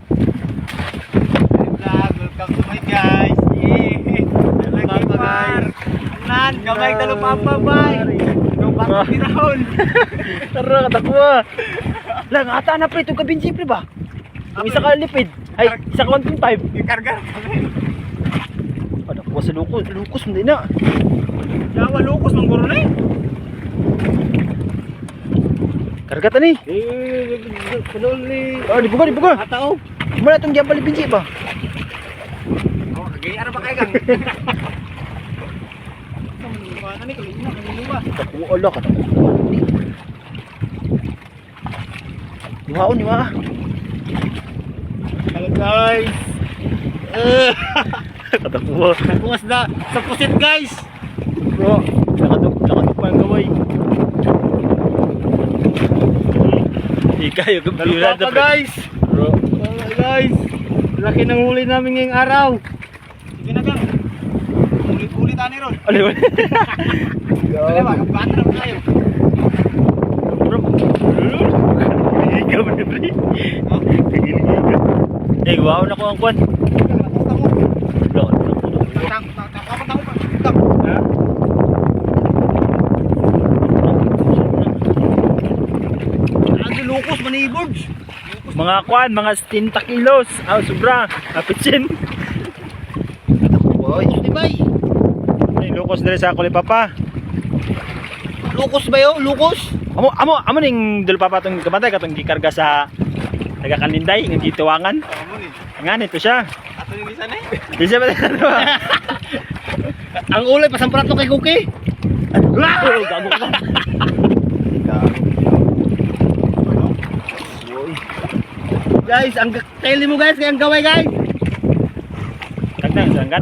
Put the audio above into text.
Welcome to my guys. Dalagay par. Anan, gamay talo papabay. Yung bago tinahon. Tara, katakwa. Lang, ata na pre, itong kabinsi pre ba? Yung isa ka lipid. Ay, isa ka 1.5. Ikarga. Ano ko sa lukos? Lukos hindi na. Yawa lukos ng guro na eh. Karga ta ni. Kanuli. Oh, dibuga, dibuga. Atao. Gimana itong jambal binsi ba? Oh, gaya ba kayo gang? Mana nih kalau ini kanino ba? Katakwa, ala, katakwa. Iwaon, iwa. Hello guys. Katakwa. Nakuwas na sa pusit guys. Bro, nakatuk pa ang gaway. Ikaw yung Nalupa pa guys. Bro. Guys, laki ng huli namin ngayong araw. Sige na gang. Ulit-ulit ani ron. Ano ba? Dali ba, bata na tayo. Bro. Ikaw ba na pre? Eh, wow na ko ang kwan. Bro, lukos manibods. mga kwan, mga 10 kilos. Ah, sobra. Apitsin. Boy, di bay. Ay, lukos dali sa Kulit Papa. Lukos ba yo? Lukos? Amo ning dul papa tong kamatay katong gikarga sa taga-Kalinday ng gituwangan. Amo ni. Nga nito siya. Ato ni bisan eh. Bisa ba ano? Ang ulay pasamprat to kay Kuki. Oh, gago ka. Guys, ang kaili mo guys, kaya ang gaway guys. Tagna sanggat.